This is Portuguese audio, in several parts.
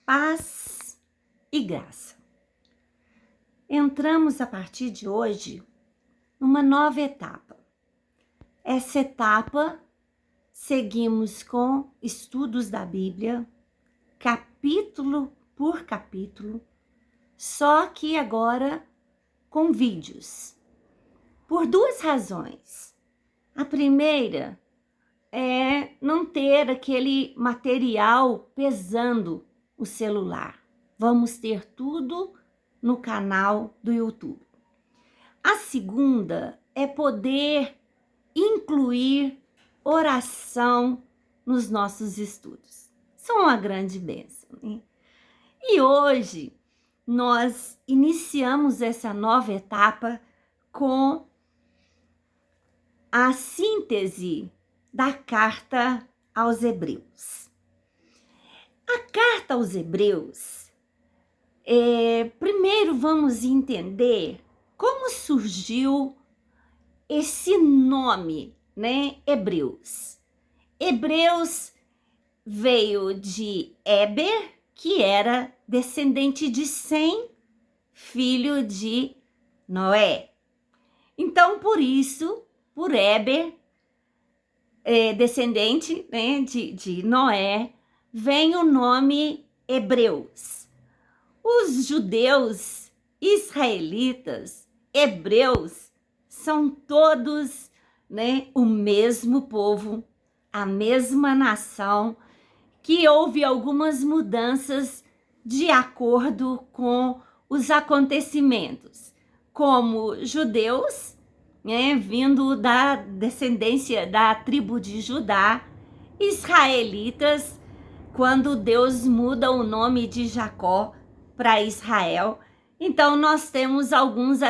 Paz e graça. Entramos a partir de hoje numa nova etapa. Essa etapa seguimos com estudos da Bíblia, capítulo por capítulo, só que agora com vídeos. Por duas razões. A primeira é não ter aquele material pesando o celular. Vamos ter tudo no canal do YouTube. A segunda é poder incluir oração nos nossos estudos. Isso é uma grande bênção, né? E hoje nós iniciamos essa nova etapa com a síntese da carta aos Hebreus. A carta aos Hebreus, primeiro vamos entender como surgiu esse nome, né? Hebreus. Hebreus veio de Heber, que era descendente de Sem, filho de Noé. Então, por isso, por Heber, descendente, né, de Noé, vem o nome Hebreus. Os judeus, israelitas, hebreus, são todos, né, o mesmo povo, a mesma nação, que houve algumas mudanças de acordo com os acontecimentos, como judeus, né, vindo da descendência da tribo de Judá, israelitas, quando Deus muda o nome de Jacó para Israel. Então, nós temos alguns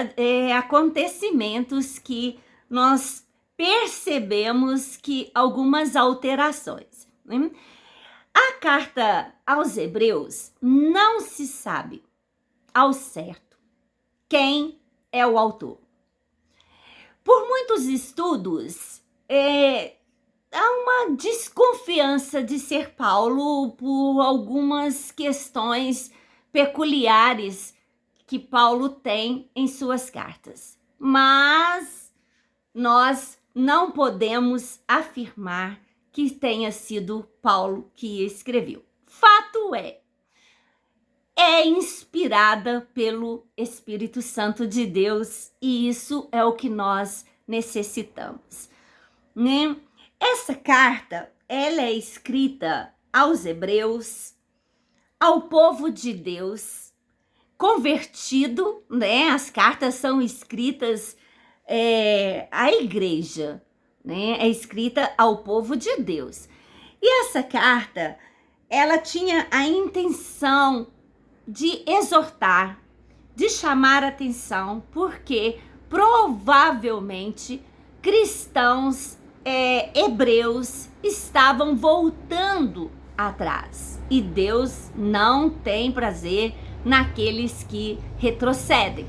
acontecimentos que nós percebemos que algumas alterações, né? A carta aos Hebreus não se sabe ao certo quem é o autor. Por muitos estudos, há uma desconfiança de ser Paulo por algumas questões peculiares que Paulo tem em suas cartas. Mas nós não podemos afirmar que tenha sido Paulo que escreveu. Fato é inspirada pelo Espírito Santo de Deus, e isso é o que nós necessitamos, né? Essa carta, ela é escrita aos hebreus, ao povo de Deus, convertido, né? As cartas são escritas à igreja, né? É escrita ao povo de Deus. E essa carta, ela tinha a intenção de exortar, de chamar atenção, porque provavelmente cristãos hebreus estavam voltando atrás. E Deus não tem prazer naqueles que retrocedem.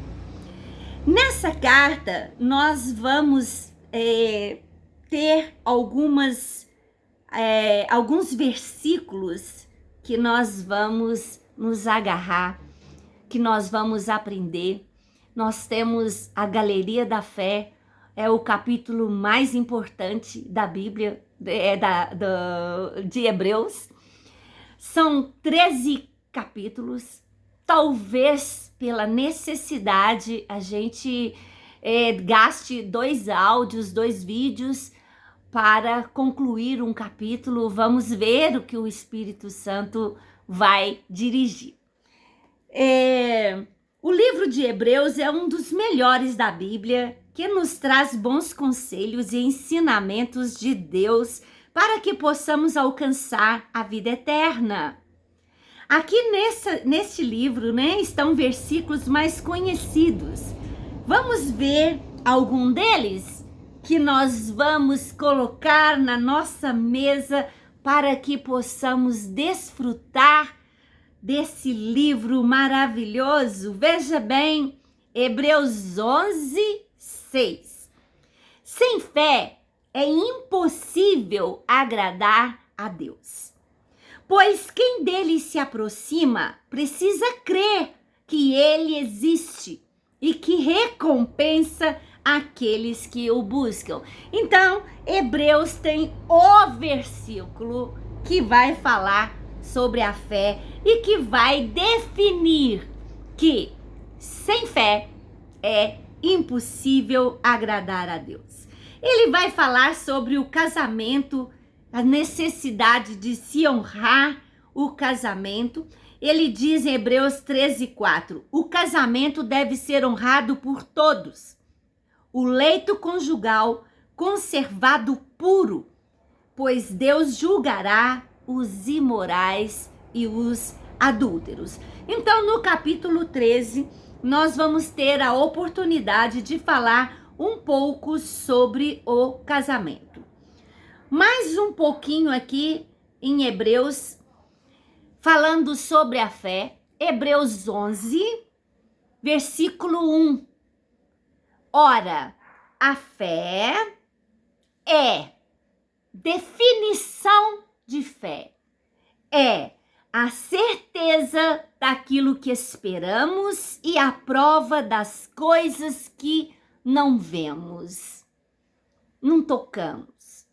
Nessa carta, nós vamos ter alguns versículos que nós vamos nos agarrar, que nós vamos aprender. Nós temos a Galeria da Fé, é o capítulo mais importante da Bíblia, de Hebreus. São 13 capítulos. Talvez pela necessidade a gente gaste 2 áudios, 2 vídeos para concluir um capítulo. Vamos ver o que o Espírito Santo vai dirigir. O livro de Hebreus é um dos melhores da Bíblia, que nos traz bons conselhos e ensinamentos de Deus para que possamos alcançar a vida eterna. Aqui neste livro, né, estão versículos mais conhecidos. Vamos ver algum deles que nós vamos colocar na nossa mesa para que possamos desfrutar desse livro maravilhoso. Veja bem, Hebreus 11, 6. Sem fé é impossível agradar a Deus, Pois quem dele se aproxima precisa crer que ele existe e que recompensa aqueles que o buscam. Então, Hebreus tem o versículo que vai falar sobre a fé e que vai definir que sem fé é impossível agradar a Deus. Ele vai falar sobre o casamento, a necessidade de se honrar o casamento. Ele diz em Hebreus 13:4, o casamento deve ser honrado por todos. O leito conjugal conservado puro, pois Deus julgará os imorais e os adúlteros. Então, no capítulo 13, nós vamos ter a oportunidade de falar um pouco sobre o casamento. Mais um pouquinho aqui em Hebreus, falando sobre a fé, Hebreus 11, versículo 1. Ora, a fé é definição de fé. É a certeza daquilo que esperamos e a prova das coisas que não vemos. Não tocamos,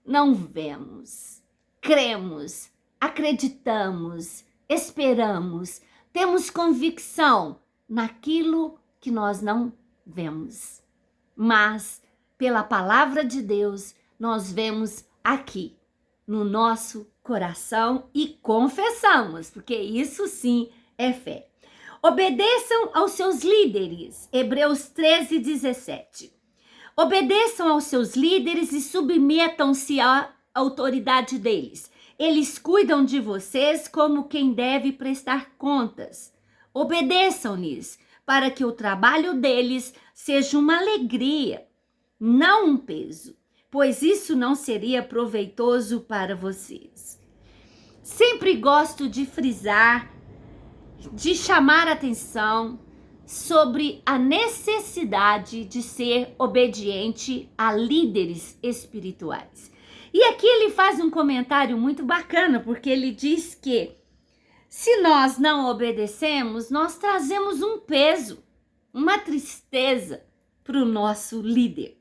não vemos, cremos, acreditamos, esperamos, temos convicção naquilo que nós não vemos. Mas, pela palavra de Deus, nós vemos aqui, no nosso coração e confessamos, porque isso sim é fé. Obedeçam aos seus líderes, Hebreus 13:17. Obedeçam aos seus líderes e submetam-se à autoridade deles. Eles cuidam de vocês como quem deve prestar contas. Obedeçam-lhes, para que o trabalho deles seja uma alegria, não um peso, pois isso não seria proveitoso para vocês. Sempre gosto de frisar, de chamar a atenção sobre a necessidade de ser obediente a líderes espirituais. E aqui ele faz um comentário muito bacana, porque ele diz que se nós não obedecemos, nós trazemos um peso, uma tristeza para o nosso líder.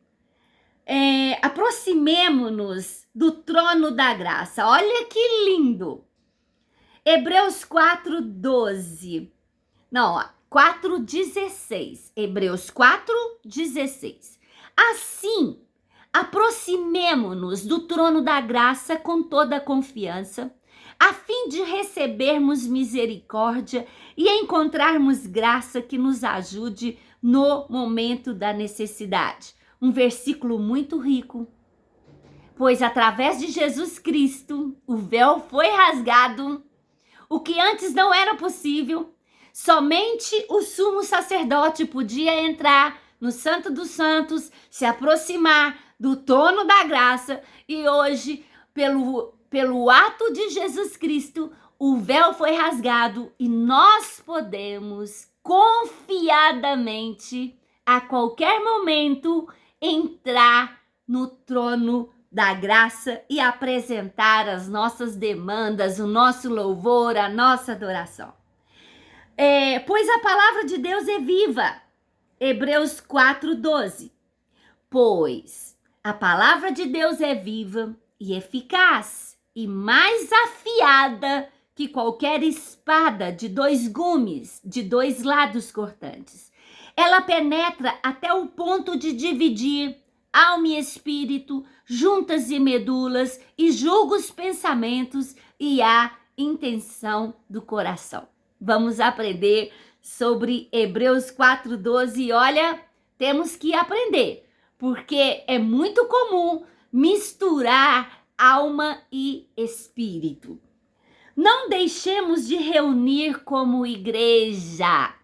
Aproximemo-nos do trono da graça. Olha que lindo! Hebreus 4:12. Não, 4:16. Hebreus 4:16. Assim, aproximemo-nos do trono da graça com toda a confiança, a fim de recebermos misericórdia e encontrarmos graça que nos ajude no momento da necessidade. Um versículo muito rico, pois através de Jesus Cristo, o véu foi rasgado, o que antes não era possível. Somente o sumo sacerdote podia entrar no Santo dos Santos, se aproximar do trono da graça, e hoje, pelo ato de Jesus Cristo, o véu foi rasgado e nós podemos confiadamente, a qualquer momento, entrar no trono da graça e apresentar as nossas demandas, o nosso louvor, a nossa adoração. Pois a palavra de Deus é viva. Hebreus 4:12. Pois a palavra de Deus é viva e eficaz e mais afiada que qualquer espada de 2 gumes, de 2 lados cortantes. Ela penetra até o ponto de dividir alma e espírito, juntas e medulas, e julga os pensamentos e a intenção do coração. Vamos aprender sobre Hebreus 4:12 e olha, temos que aprender, porque é muito comum misturar alma e espírito. Não deixemos de reunir como igreja.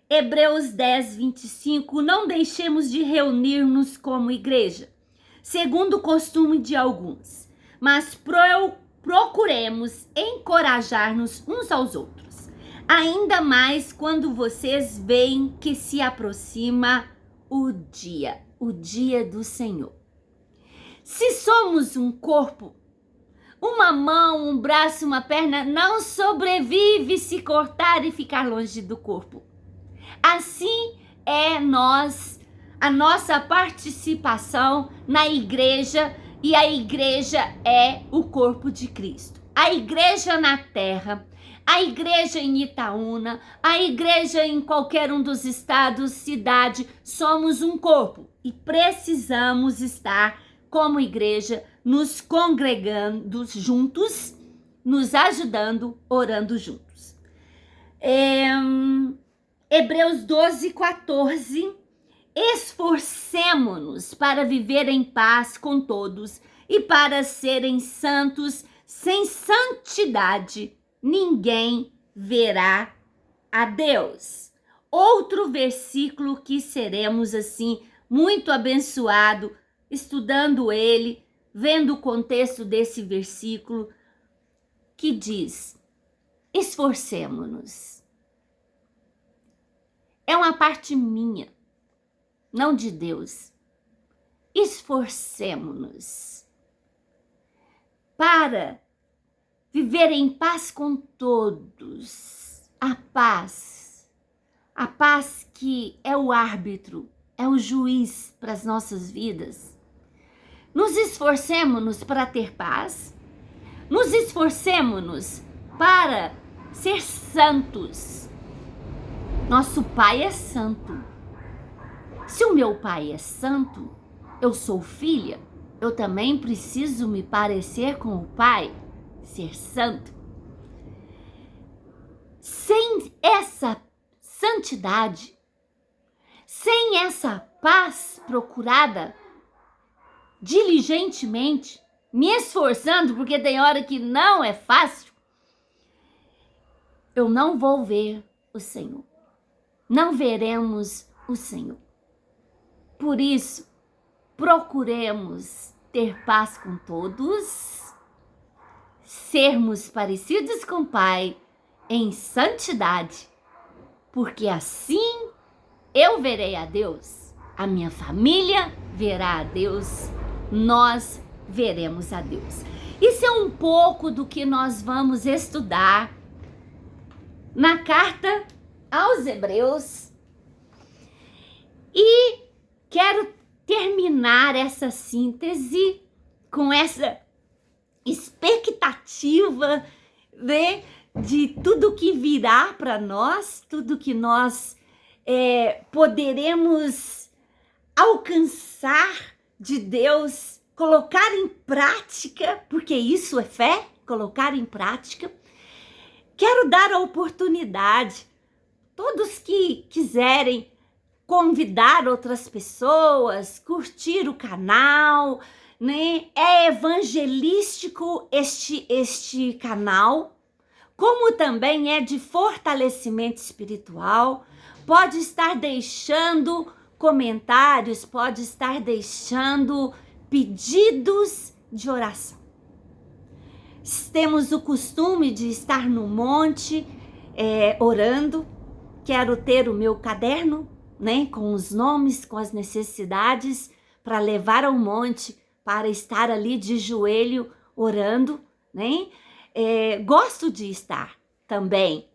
Hebreus 10:25, não deixemos de reunir-nos como igreja, segundo o costume de alguns, mas procuremos encorajar-nos uns aos outros, ainda mais quando vocês veem que se aproxima o dia do Senhor. Se somos um corpo, Uma mão, um braço, uma perna não sobrevive se cortar e ficar longe do corpo. Assim é a nossa participação na igreja, e a igreja é o corpo de Cristo. A igreja na terra, a igreja em Itaúna, a igreja em qualquer um dos estados, cidade, somos um corpo e precisamos estar como igreja, nos congregando juntos, nos ajudando, orando juntos. Hebreus 12:14, esforcemo-nos para viver em paz com todos e para serem santos. Sem santidade, ninguém verá a Deus. Outro versículo que seremos assim muito abençoado estudando ele, vendo o contexto desse versículo, que diz: esforcemo-nos. É uma parte minha, não de Deus. Esforcemo-nos para viver em paz com todos. A paz que é o árbitro, é o juiz para as nossas vidas. Nos esforcemo-nos para ter paz, nos esforcemo-nos para ser santos. Nosso Pai é santo. Se o meu Pai é santo, eu sou filha, eu também preciso me parecer com o Pai, ser santo. Sem essa santidade, sem essa paz procurada diligentemente, me esforçando, porque tem hora que não é fácil, eu não vou ver o Senhor. Não veremos o Senhor. Por isso, procuremos ter paz com todos, sermos parecidos com o Pai em santidade, porque assim eu verei a Deus, a minha família verá a Deus, nós veremos a Deus. Isso é um pouco do que nós vamos estudar na carta aos Hebreus, e quero terminar essa síntese com essa expectativa, né, de tudo que virá para nós, tudo que nós poderemos alcançar de Deus, colocar em prática, porque isso é fé, colocar em prática. Quero dar a oportunidade, todos que quiserem convidar outras pessoas, curtir o canal, né? É evangelístico este canal, como também é de fortalecimento espiritual. Pode estar deixando comentários, pode estar deixando pedidos de oração. Temos o costume de estar no monte orando. Quero ter o meu caderno, né, com os nomes, com as necessidades, para levar ao monte, para estar ali de joelho orando, né? Gosto de estar também,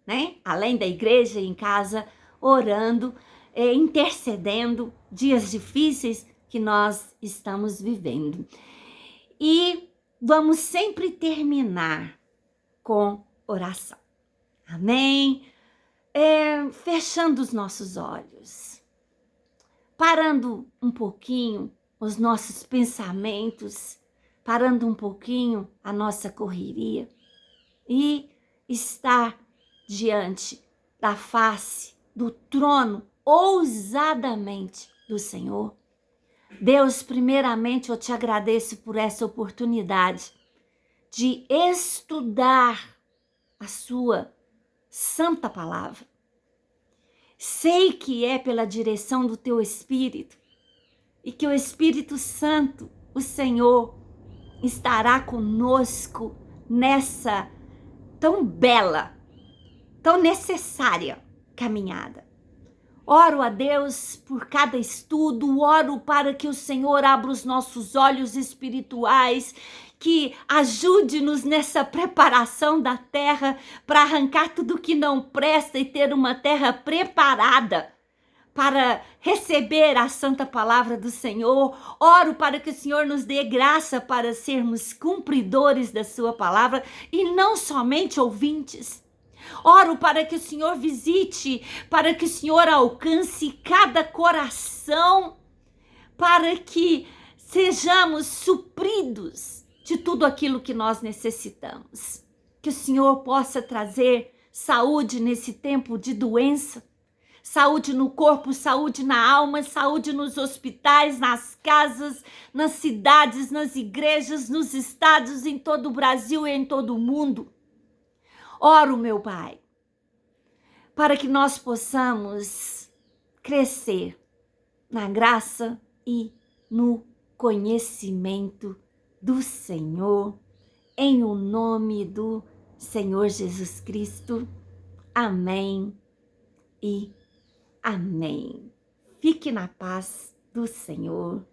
né? Além da igreja, em casa, orando, intercedendo, dias difíceis que nós estamos vivendo. E vamos sempre terminar com oração. Amém? Fechando os nossos olhos, parando um pouquinho os nossos pensamentos, parando um pouquinho a nossa correria e estar diante da face do trono ousadamente do Senhor. Deus, primeiramente eu te agradeço por essa oportunidade de estudar a sua santa palavra. Sei que é pela direção do teu Espírito e que o Espírito Santo, o Senhor, estará conosco nessa tão bela, tão necessária caminhada. Oro a Deus por cada estudo, oro para que o Senhor abra os nossos olhos espirituais, que ajude-nos nessa preparação da terra para arrancar tudo que não presta e ter uma terra preparada para receber a santa palavra do Senhor. Oro para que o Senhor nos dê graça para sermos cumpridores da sua palavra e não somente ouvintes. Oro para que o Senhor visite, para que o Senhor alcance cada coração, para que sejamos supridos de tudo aquilo que nós necessitamos. Que o Senhor possa trazer saúde nesse tempo de doença, saúde no corpo, saúde na alma, saúde nos hospitais, nas casas, nas cidades, nas igrejas, nos estados, em todo o Brasil e em todo o mundo. Oro, meu Pai, para que nós possamos crescer na graça e no conhecimento do Senhor, em o nome do Senhor Jesus Cristo. Amém e amém. Fique na paz do Senhor.